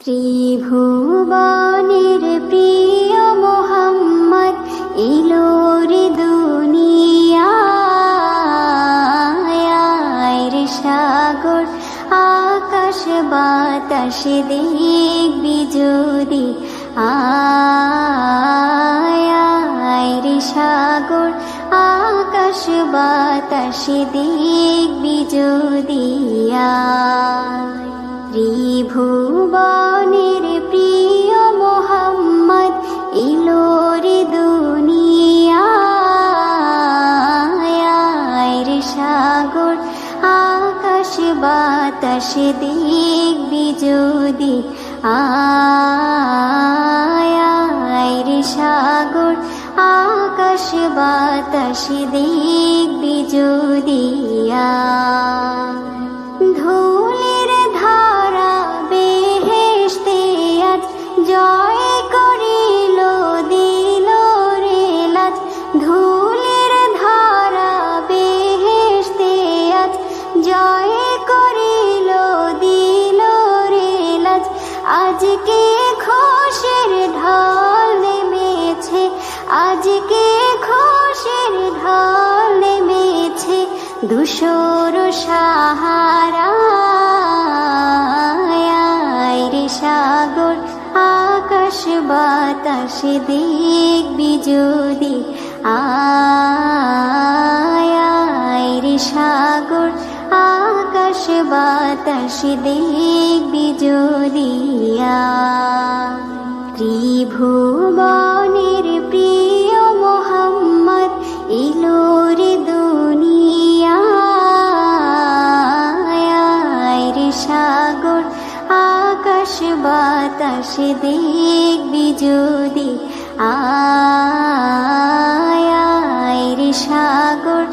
ত্রিভুবনের প্রিয় মোহাম্মদ এলো রে দুনিয়ায় রে সাগর আকাশ বাতাস দেখবি যদি আয় রে সাগর আকাশ বাতাস দেখবি যদি ত্রিভুবনের প্রিয় মোহাম্মদ এলো রে দুনিয়ায় রে সাগর আকাশ বাতাস দেখবি যদি আয় রে সাগর আকাশ বাতাস দেখবি যদি ধুলির ধারা বেহেশতে আজ জয় করিল দিল রে লাজ ধুলির ধারা বেহেশতে আজ জয় করিল দিল রে লাজ আজকে খুশির ঢল নেমেছে আজকে খুশির ঢল নেমেছে ধূসর সাহারা রে সাগর আকাশ বাতাস দেখবি যদি আয় রে সাগর আকাশ বাতাস দেখবি যদি ত্রিভুবনের প্রিয় মোহাম্মদ এলো রে দুনিয়ায় রে সাগর আকাশ বাতাস দেখবি যদি আয় রে সাগর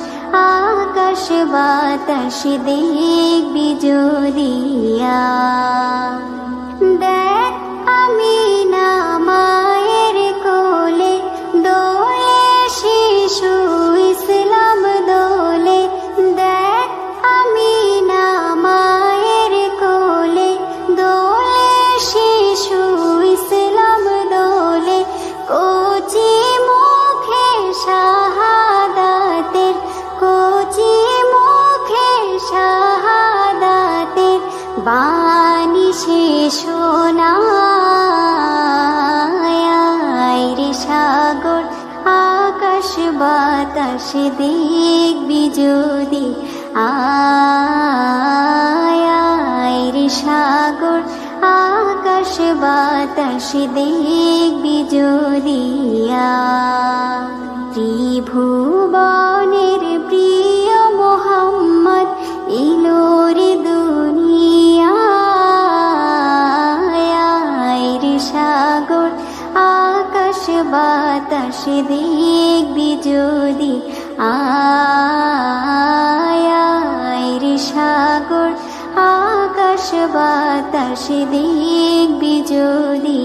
আকাশ বাতাস দেখবি যদি দেখ আমিনা মায়ের কোলে দোলে শিশু ইসলাম দোলে দেখ আমিনা মায়ের কোলে দোলে শিশু ইসলাম দোলে কচি মুখে শাহাদাতের কচি মুখে শাহাদাতের বাণী সে শোনায় রে সাগর আকাশ বাতাস দেখবি যদি আয় রে সাগর আকাশ বাতাস দেখবি যদি ত্রিভুবনের প্রিয় মোহাম্মদ এলো রে দুনিয়ায় রে সাগর আকাশ বাতাস দেখবি যদি আয় রে সাগর আকাশ বাতাস দেখবি যদি